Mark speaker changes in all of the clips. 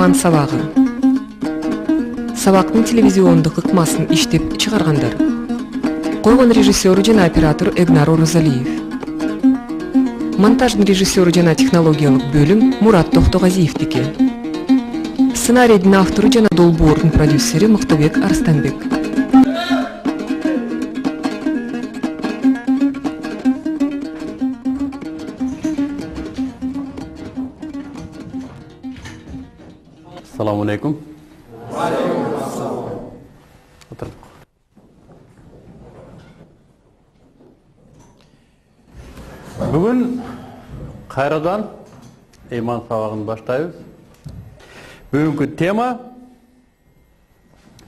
Speaker 1: Роман сабагы. Сабактын телевизиондук ыкмасын иштеп чыгаргандар. Койгон режиссер жана оператор Эгнар Орозалиев. Монтаждын режиссеру жана технологиялык бөлүм Мурат Токтогазиевдики. Сценарийдин автору жана долбоордун продюсери Мыктыбек Арстанбек.
Speaker 2: Assalamu alaikum. Bugün kayradan iman sabagını başlayız. Bugünkü tema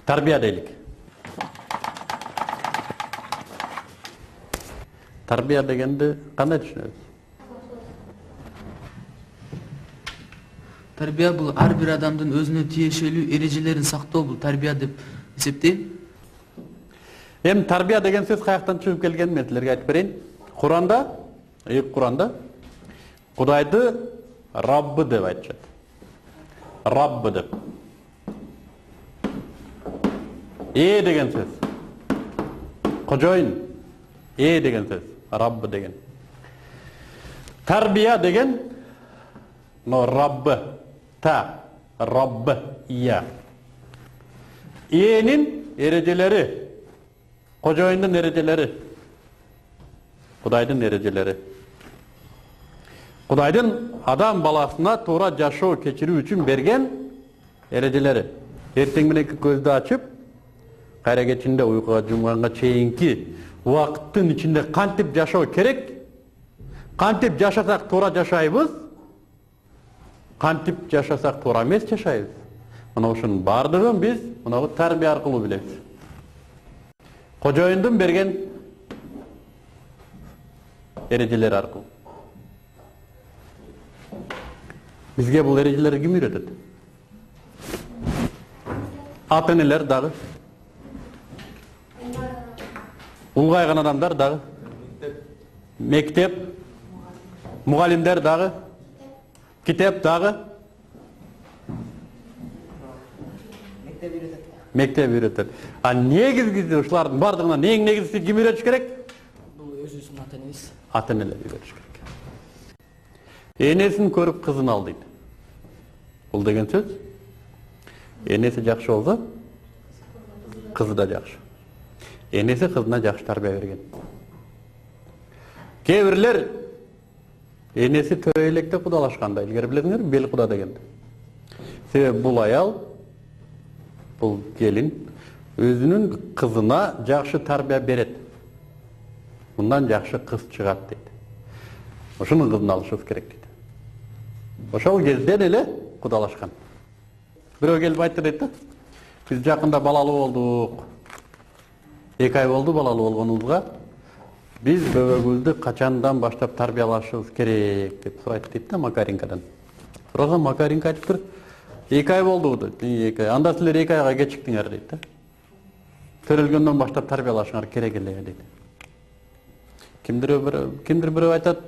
Speaker 2: tarbiya deylik. Tarbiya degende qanday tushunasiz?
Speaker 3: Tarbiya bu har bir adamdın özüne tiyesheli erejelerin saktoo bu tarbiya deb esepteyim.
Speaker 2: Hem tarbiya degen söz qayaktan çıkıp kelgen men sizlerge aytып bereyim. Kur'anda, ilk Kur'anda Kudaydı Rabbı deb aytışat. Rabbı deb. Degen söz. Kojoyun. Degen söz. Rabbı degen. Tarbiya degen no Rabbı. Ta. Rabbı. İya. E'nin ereceleri. Kojoyunun ereceleri. Kudaydın ereceleri. Kudaydın adam balasına toora жашоо keçirүү үчүн берген ereceleri. Эртең менен көздү ачып, кайра кечинде уйкуга жумганга чейинки убакыттын ичинде кантип жашоо керек? Кантип жашасак туура жашайбыз? Кантип жашасак туура эмес жашайбыз? Мына ушунун бардыгын биз мына тарбия аркылуу билебиз. Кожоюндун берген ereceler аркылуу. Bizge bu ereceleri kim üretedi? Ata-eneler dağı. Ulgaygan adamlar dağı. Mektep, mugallimler dağı. Kitap dağı. Mektep üretedi. Ha negizgi uşulardın bardığına negizgi kim üretiş gerek?
Speaker 3: Bu özüsün ata-enemiz.
Speaker 2: Ata-eneler üretiş gerek. Enесин көрүп кызын ал дейт. Бул деген сөз. Энеси жакшы болсо, кызы да жакшы. Энеси кызына жакшы тарбия берген. Кээ бирлер энеси төрө электе кудалашканда, илгери билесиңерби, бел куда дегенди. Себеби бул аял, бул келин өзүнүн кызына жакшы тарбия берет. Мындан жакшы кыз чыгат дейт. Ошонун кызын алышыбыз керек дейт. Ошол кезден эле кудалашкан. Бирөө келип айтты дейт да. Биз жакында балалуу болдук. 2 ай болду балалуу болгонубузга. Биз бөбөгүбүздү качандан баштап тарбиялашыбыз керек деп сурайт дейт да Макаренкадан. Сураса Макаренка айтыптыр. 2 ай болду дейт. 2 ай. Анда силер 2 айга кечиктиңер дейт да. Төрөлгөндөн баштап тарбиялашыңар керек эле дейт. Кимдир бирөө айтат.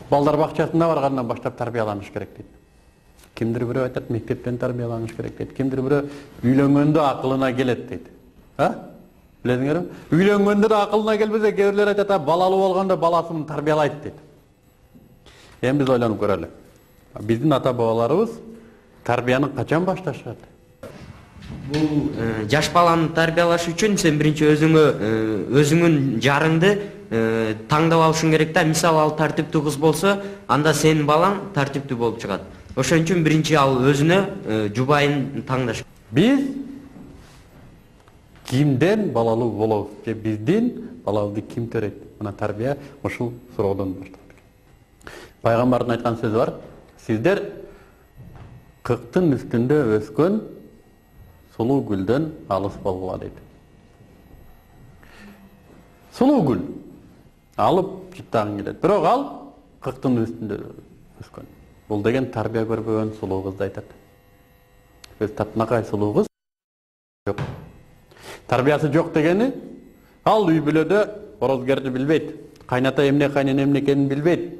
Speaker 2: Балдар бакчасына баргандан баштап тарбияланыш керек дейт. Кимдир бирөө айтат мектептен тарбияланыш керек дейт. Кимдир бирөө үйлөнгөндө акылына келет дейт. Билесиңерби? Үйлөнгөндө да акылына келбесе, кээ бирлер айтат, балалуу болгондо баласын тарбиялайт дейт. Эми биз ойлонуп көрөлү. Биздин ата бабаларыбыз тарбияны качан башташат?
Speaker 4: Бул жаш баланы тарбиялаш үчүн сен биринчи өзүңүн жарыңды таңдап алышың керек да. Мисалы ал тартиптүү кыз болсо, анда сенин балаң тартиптүү болуп чыгат. Ошон үчүн биринчи ал өзүнө жубайын таңдаш.
Speaker 2: Биз кимден балалуу болобуз же биздин балабызды ким төрөйт? Мына тарбия ушул суроодон башталат. Пайгамбардын айткан сөзү бар. Сиздер 40-тын үстүндө өскөн сулуу гүлдөн алыс болгула дейт. Сулуу гүл алып жыттагың келет. Бирок ал 40-тын үстүндө өскөн. Бул деген тарбия көрбөгөн сулуу кызды айтат. Өз татынакай сулуу кыз жок. Тарбиясы жок дегени ал үй бүлөдө орозгерди билбейт. Кайната эмне, кайнене эмне экенин билбейт.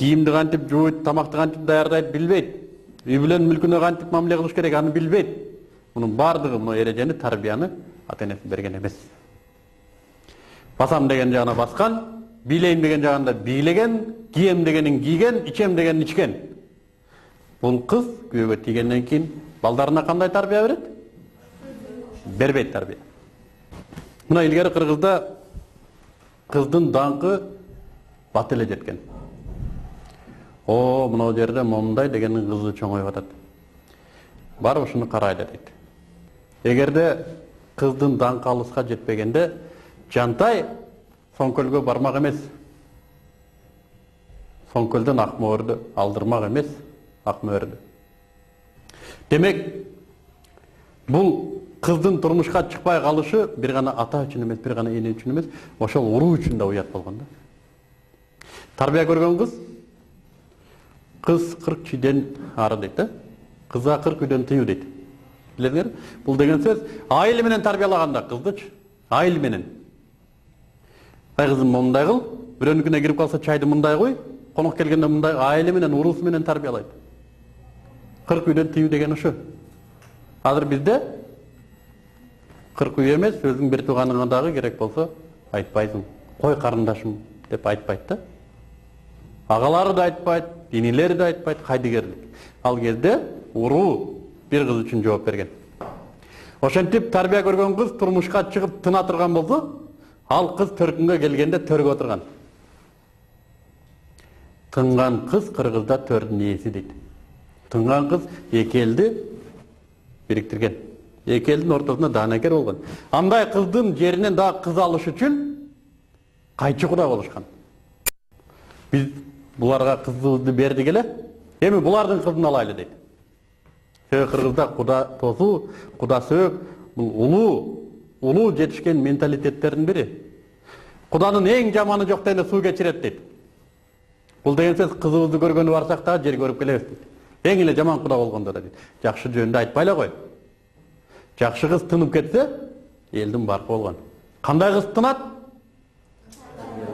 Speaker 2: Кийимди кантип жууйт, тамакты кантип даярдайт билбейт. үй бүлөнүн мүлкүнө кантип мамиле кылыш керек аны билбейт. Мунун бардыгы мына эрежени, тарбияны ата энеси берген эмес. Басам деген жагына баскан, бийлейм деген жагында бийлеген, кийем дегенин кийген, ичем дегенин ичкен. Бул кыз күйөөгө тийгенден кийин балдарына кандай тарбия берет? Бербейт тарбия. Мына илгери Кыргызда кыздын даңкы бат эле жеткен. О, мына жерде момундай дегенин кызы чоңоюп атат. Барып ушуну карайлы дейт. Эгерде кыздын даңкы алыска жетпегенде, Жантай Соңкөлгө бармак эмес. Соңкөлдөн ак мөөрдү алдырмак эмес, ак мөөрдү. Демек, бул кыздын турмушка чыкпай калышы бир гана ата үчүн эмес, бир гана эне үчүн эмес, ошол уруу үчүн да уят болгон да. Тарбия көргөн кыз 40 чийден ары дейт да. Кызга 40 үйдөн тыюу дейт. Билесиңер? Бул деген сөз айыл менен тарбиялаганда кыздычы, айыл менен. Ай кызым мындай кыл, бирөөнүкүнө кирип калса чайды мындай кой, конок келгенде мындай айылы менен, уруусу менен тарбиялайт. 40 үйдөн тыюу деген ошо. Азыр бизде 40 үй эмес, өзүң бир тууганыңа дагы керек болсо айтпайсың. Кой карындашым деп айтпайт да. Агалары да айтпайт, инилери да айтпайт, кайдыгерлик. Ал кезде уруу бир кыз үчүн жооп берген. Ошентип тарбия көргөн кыз турмушка чыгып тына турган болсо, ал кыз төркүнгө келгенде төргө отурган. Тынган кыз Кыргызда төрдүн ээси дейт. Тынган кыз эки элди бириктирген. Эки элдин ортосуна даанекер болгон. Андай кыздын жеринен дагы кыз алыш үчүн кайчы куда болушкан. Биз буларга кызыбызды бердик эле, эми булардын кызын алайлы дейт. Себеби Кыргызда куда тосуу, куда сөөк, бул улуу жетишкен менталитеттердин бири. Куданын эң жаманы жок дегенде суу кечирет дейт. Бул деген сөз кызыбызды көргөнү барсак дагы жер көрүп келебиз дейт. Эң эле жаман куда болгондо да дейт. Жакшы жөнүндө айтпайлы кой. Жакшы кыз тынып кетсе, элдин баркы болгон. Кандай кыз тынат?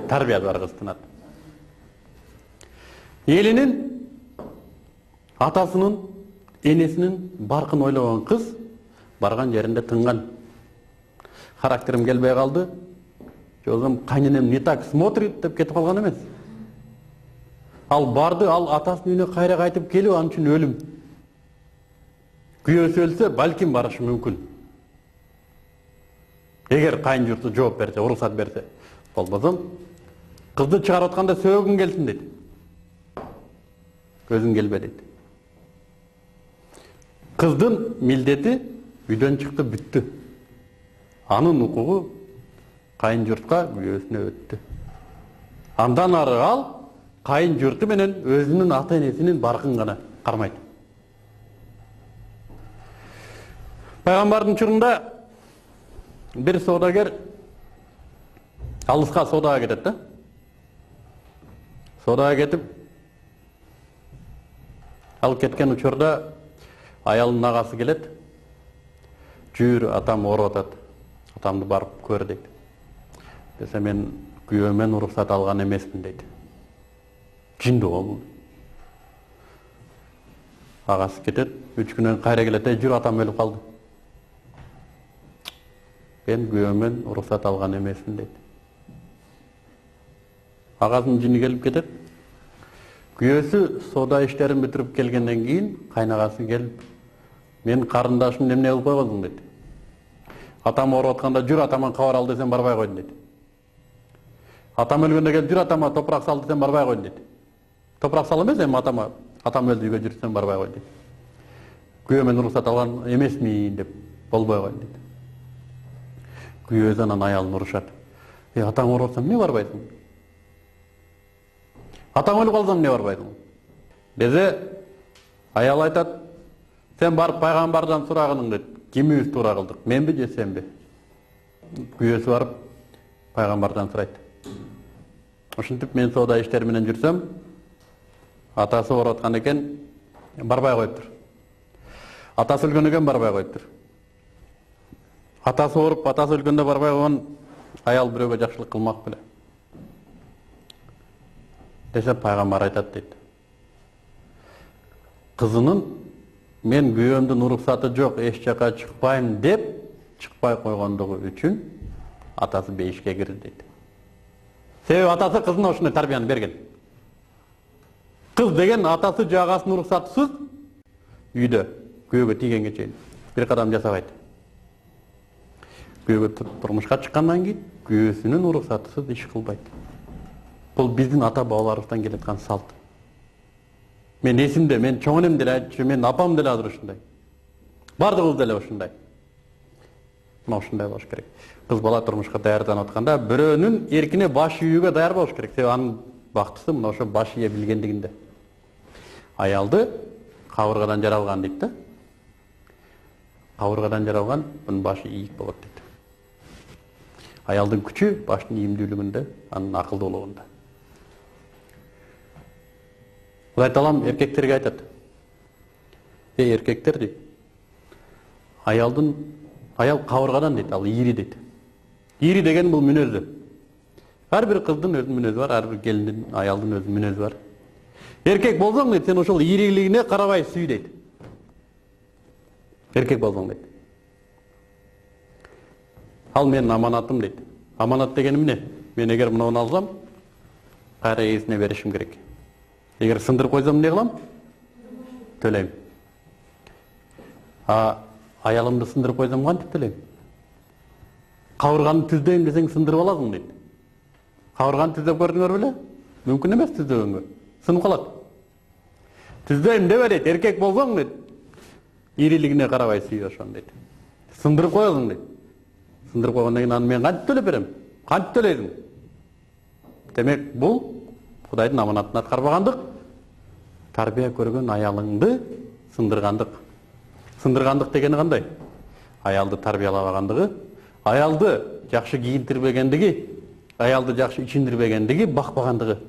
Speaker 2: Тарбия бар кыз тынат. Элинин, атасынын, энесинин баркын ойлогон кыз барган жеринде тынган. Характерим келбей калды. Жолдом кайненем не так смотрит деп кетип калган эмес. Ал барды, ал атасынын үйүнө кайра кайтып келип, ал үчүн өлүм. Күйөөсү өлсө, балким барышы мүмкүн. Эгер кайын журту жооп берсе, уруксат берсе, болбосо кызды чыгарып атканда сөөгүң келсин дейт. Өзүң келбе дейт. Кыздын милдети үйдөн чыкты, бүттү. Анын укугу кайын журтка, күйөөсүнө өттү. Андан ары ал кайын журту менен өзүнүн ата энесинин баркын гана кармайт. Пайгамбардын учурунда бир соодагер алыска соодага кетет да. Соодага кетип, ал кеткен учурда аялынын агасы келет. Жүр, атам ооруп атат. Атамды барып көр дейт. Десе мен күйөөмөн уруксат алган эмесмин дейт. Жиндүү ол. Агасы кетет, 3 күнөн кайра келет, жүр атам өлүп калды. Мен күйөөмөн уруксат алган эмесмин дейт. Агасынын жини келип кетет. Күйөөсү соода иштерин бүтүрүп келгенден кийин кайнагасы келип, мен карындашым эмне кылып койгонсуң дейт. Атам ооруп атканда жүр атаман кабар ал десем барбай койдум дейт. Атам өлгөндө келип жүр атама топурак сал десем барбай койдум дейт. Топурак сал эмес, эми атам өлдү үйгө жүрсөм барбай койдум дейт. Күйөөмөн уруксат алган эмесмин деп болбой койдум дейт. Күйөөсү анан аялын урушат. Атаң ооруп атса эмне барбайсың? Атаң өлүп калса эмне барбайсың? Десе аял айтат, сен барып пайгамбардан сурагының дейт. Кимибиз туура кылдык? Менби же сенби? Күйөөсү барып пайгамбардан сурайт. Ошентип мен соода иштери менен жүрсөм, атасы ооруп аткан экен, барбай коюптур. Атасы өлгөн экен, барбай коюптур. Атасы ооруп, атасы өлгөндө барбай койгон аял бирөөгө жакшылык кылмак беле. Десе пайгамбар айтат дейт. Кызынын мен күйөөмдүн уруксаты жок, эч жака чыкпайм деп чыкпай койгондугу үчүн атасы бейишке кирди дейт. Себеби атасы кызына ушундай тарбияны берген. Кыз деген атасы же агасынын уруксатысыз үйдө күйөөгө тийгенге чейин бир кадам жасабайт. Күйөөгө турмушка чыккандан кийин күйөөсүнүн уруксатысыз иш кылбайт. Бул биздин ата бабаларыбыздан келаткан салт. Мен эсимде, мен чоң энем деле айтчу, мен апам деле азыр ушундай. Бардыгыбыз деле ушундай. Мына ушундай болуш керек. Кыз бала турмушка даярданып атканда бирөөнүн эркине баш ийүүгө даяр болуш керек. Себеби анын бактысы мына ошо баш ийе билгендигинде. Аялды кабыргадан жаралган дейт да. Кабыргадан жаралган, мунун башы ийик болот дейт. Аялдын күчү баштын ийимдүүлүгүндө, анын акылдуулугунда. Кудай таалам эркектерге айтат. Эркектер дейт. Аял кабыргадан дейт, ал ийри дейт. Ийри деген бул мүнөзү. Ар бир кыздын өзүнүн мүнөзү бар, ар бир келиндин, аялдын өзүнүн мүнөзү бар. Эркек болсоң дейт, сен ошол ийрилигине карабай сүй дейт. Эркек болсоң дейт. Ал менин аманатым дейт. Аманат дегени эмне? Мен эгер мынауну алсам, кайра ээсине беришим керек. Эгер сындырып койсом эмне кылам? Төлөйм. Аялымды сындырып койсом кантип төлөйм? Кабырганы түздөйм десең сындырып аласың дейт. Кабырганы түздөп көрдүңөр беле? Мүмкүн эмес түздөгөнгө. Сынып калат. Түздөйм дебе дейт, эркек болсоң дейт. Ийрилигине карабай сүй ошон дейт. Сындырып коесуң дейт. Сындырып койгондон кийин аны мен кантип төлөп берем? Кантип төлөйсүң? Демек, бул Кудайдын аманатын аткарбагандык, тарбия көргөн аялыңды сындыргандык. Сындыргандык дегени кандай? Аялды тарбиялабагандыгы, аялды жакшы кийинтирбегендиги, аялды жакшы ичиндирбегендиги, бакпагандыгы.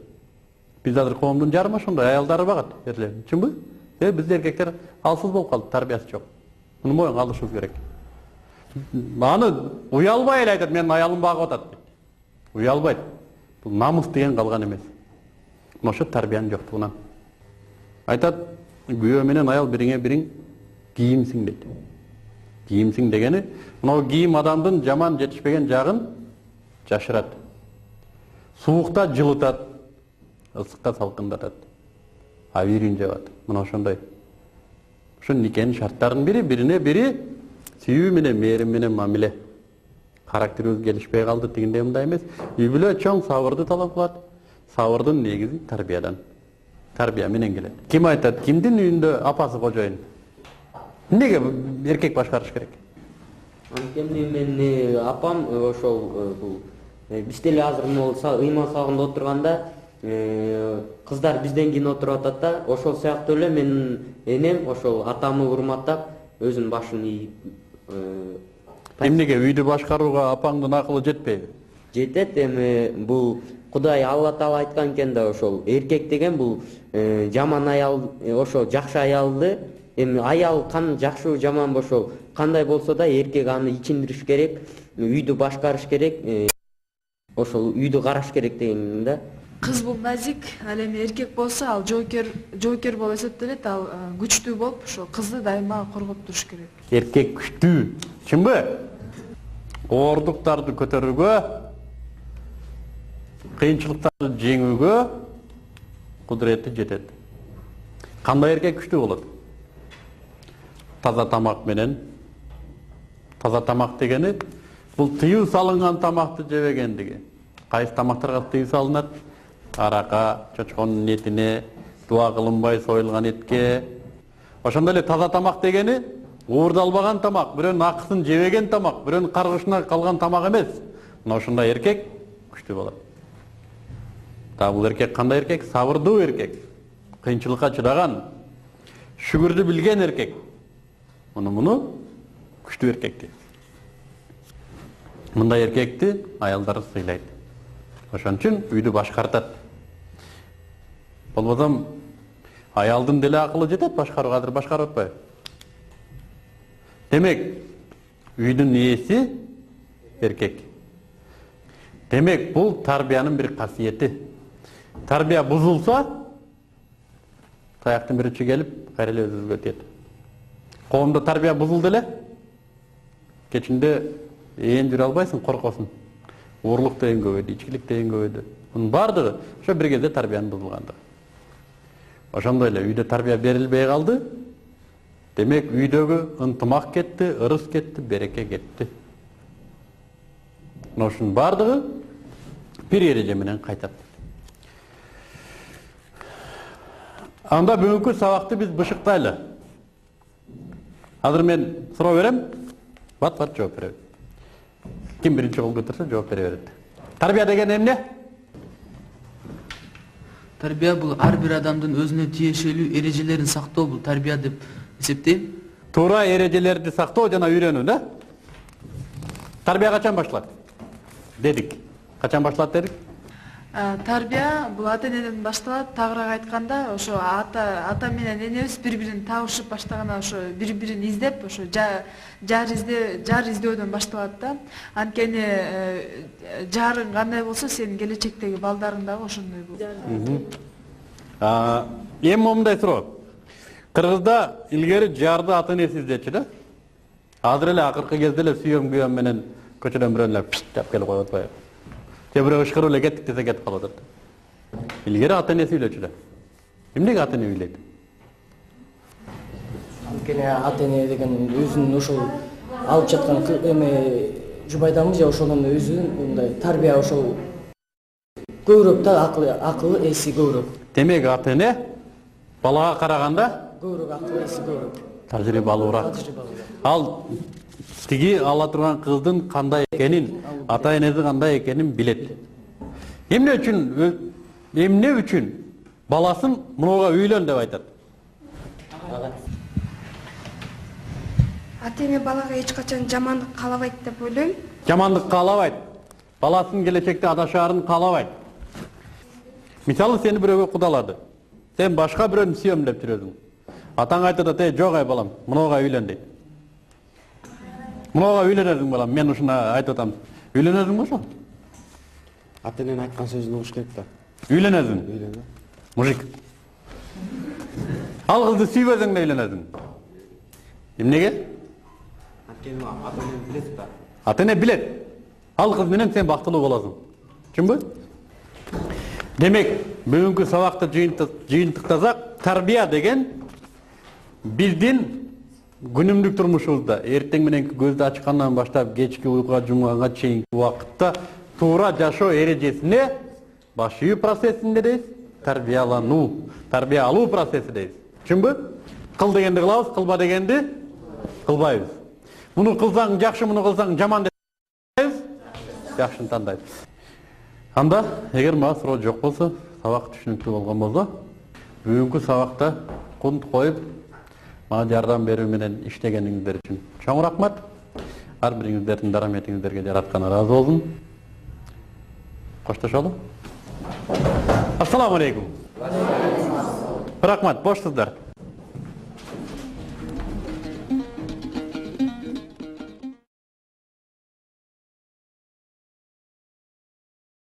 Speaker 2: Биз азыр коомдун жарымы ошондой аялдары багат, эрлер. Чынбы? Бизде эркектер алсыз болуп калды, тарбиясы жок. Муну моюнга алышыбыз керек. Аны уялбай эле айтат, менин аялым багып атат. Уялбайт. Бул намыс деген калган эмес. Ошо тарбиянын жоктугунан. Айтат, күйөө менен аял бириңе бириң кийимсиң дейт. Кийимсиң дегени, мына кийим адамдын жаман жетишпеген жагын жашырат. Суукта жылытат, ысыкка салкындатат. Авирин жабат. Мына ошондой. Ошо никенин шарттарынын бири, бирине бири сүйүү менен, мээрим менен мамиле. Характерибиз келишпей калды дегенде мындай эмес. Үй бүлө чоң сабырды талап кылат. Сабырдын негизи тарбиядан. Тарбия менен келет. Ким айтат, кимдин үйүндө апасы кожоюн? Эмнеге эркек башкарыш керек?
Speaker 4: Анткени мен апам ошол бул биз деле азыр болсо ыйма сагында отурганда кыздар бизден кийин отуруп атат да, ошол сыяктуу эле менин энем ошол атамы урматтап өзүнүн башын ийип.
Speaker 2: Эмнеге үйдү башкарууга апаңдын акылы жетпейби?
Speaker 4: Жетет, эми бул Кудай Алла Таала айткан экен да, ошол эркек деген бул жаман аял, ошол жакшы аялды, эми аял жакшы жаман ошол кандай болсо да эркек аны ичиндириш керек, үйдү башкарыш керек, ошол үйдү караш керек деген да.
Speaker 5: Кыз бул назик, ал эми эркек болсо ал жоокер болуп эсептелет, ал күчтүү болуп ошол кызды дайыма коргоп туруш керек.
Speaker 2: Эркек күчтүү, чынбы? Оордуктарды көтөрүүгө, кыйынчылыктарды жеңүүгө кудурети жетет. Кандай эркек күчтүү болот? Таза тамак менен. Таза тамак дегени бул тыюу салынган тамакты жебегендиги. Кайсы тамактарга тыюу салынат? Арака, чочконун этине, дуа кылынбай союлган этке. Ошондой эле таза тамак дегени уурдалбаган тамак, бирөөнүн акысын жебеген тамак, бирөөнүн каргышына калган тамак эмес. Мына ошондой эркек күчтүү болот. Та бул эркек кандай эркек? Сабырдуу эркек. Кыйынчылыкка чыдаган, шүгүрдү билген эркек. Муну күчтүү эркек дейт. Мындай эркекти аялдар сыйлайт. Ошон үчүн үйдү башкартат. Болбосо аялдын деле акылы жетет башкарууга, азыр башкарып атпайбы? Демек, үйдүн ээси эркек. Демек, бул тарбиянын бир касиети. Тарбия бузулса, таяктын бир учу келип, кайра эле өзүбүзгө тиет. Коомдо тарбия бузулду эле. Кечинде жүрө албайсың, коркосуң. Урлук деген көбөйдү, ичкилик деген көбөйдү. Мунун бардыгы ошо бир кезде тарбиянын бузулгандыгы. Ошондой эле үйдө тарбия берилбей калды. Демек үйдөгү ынтымак кетти, ырыс кетти, береке кетти. Ошонун бардыгы бир эреже менен кайтат. Анда бүгүнкү сабакты биз бышыктайлы. Азыр мен суроо берем, бат-бат жооп беребиз. Ким биринчи кол көтөрсө жооп бере берет. Тарбия деген эмне?
Speaker 3: Тарбия бул ар бир адамдын өзүнө тиешелүү эрежелерин сактоо бул тарбия деп эсептейм.
Speaker 2: Туура эрежелерди сактоо жана үйрөнүү, да? Тарбия качан башталат? Дедик. Качан башталат дедик?
Speaker 5: Тарбия бул ата энеден башталат. Тагыраак айтканда, ошо ата менен энебиз бири-бирин табышып баштаганда ошо бири-бирин издеп, ошо жар издөөдөн башталат да. Анткени жарың кандай болсо, сенин келечектеги балдарың дагы ошондой болот.
Speaker 2: Эми момундай суроо. Кыргызда илгери жарды ата энеси издечү да. Азыр эле акыркы кезде эле сүйөм менен көчөдөн бирөө эле пишт деп келип коюп атпайбы? Же бирөө ышкырып эле кеттик десе кетип калып атат. Илгери ата энеси үйлөчү да. Эмнеге ата эне үйлөйт?
Speaker 6: Анткени ата эне деген өзүнүн ошол алып жаткан эме жубайдамы же ошонун өзүнүн мындай тарбия ошол көбүрөөк да акыл эси көбүрөөк.
Speaker 2: Демек ата эне балага караганда
Speaker 6: Көбүрөөк акыл эси көбүрөөк.
Speaker 2: тажрыйбалуураак. Ал тиги ала турган кыздын кандай экенин, ата энеси кандай экенин билет. Эмне үчүн баласын мынуга үйлөн деп айтат?
Speaker 7: Ата эне балага эч качан жамандык каалабайт деп ойлойм.
Speaker 2: Жамандык каалабайт. Баласын келечекте адашаарын каалабайт. Мисалы сени бирөөгө кудалады. Сен башка бирөөнү сүйөм деп жүрөсүң. Атаң айтат, жок ай балам, мынуга үйлөн дейт. Мынуга үйлөнөсүң балам, мен ушуна айтып атам. Үйлөнөсүң ошо?
Speaker 8: Ата эненин айткан сөзүн угуш керек да.
Speaker 2: Үйлөнөсүң. Мужик. Ал кызды сүйбөсөң да үйлөнөсүң. Эмнеге?
Speaker 8: Анткени ата эне билет да.
Speaker 2: Ата эне билет. Ал кыз менен сен бактылуу болосуң. Түшүнбү? Демек, бүгүнкү сабакты жыйынтыктасак, тарбия деген биздин күнүмдүк турмушубузда эртең мененки көздү ачкандан баштап кечки уйкуга жумганга чейинки убакытта туура жашоо эрежесине баш ийүү процессинде дейбиз, тарбия алуу процесси дейбиз. Түшүнбү? Кыл дегенди кылабыз, кылба дегенди кылбайбыз. Муну кылсаң жакшы, муну кылсаң жаман дейбиз. Жакшыны тандайбыз. Анда, эгер мага суроо жок болсо, сабак түшүнүктүү болгон болсо, бүгүнкү сабакта кунт коюп, мага жардам берүү менен иштегениңиздер үчүн чоң рахмат. Ар бириңиздердин дараметиңиздерге жараткан ыраазы болсун. Коштошолу. Ассаламу алейкум. Рахмат, бошсуздар.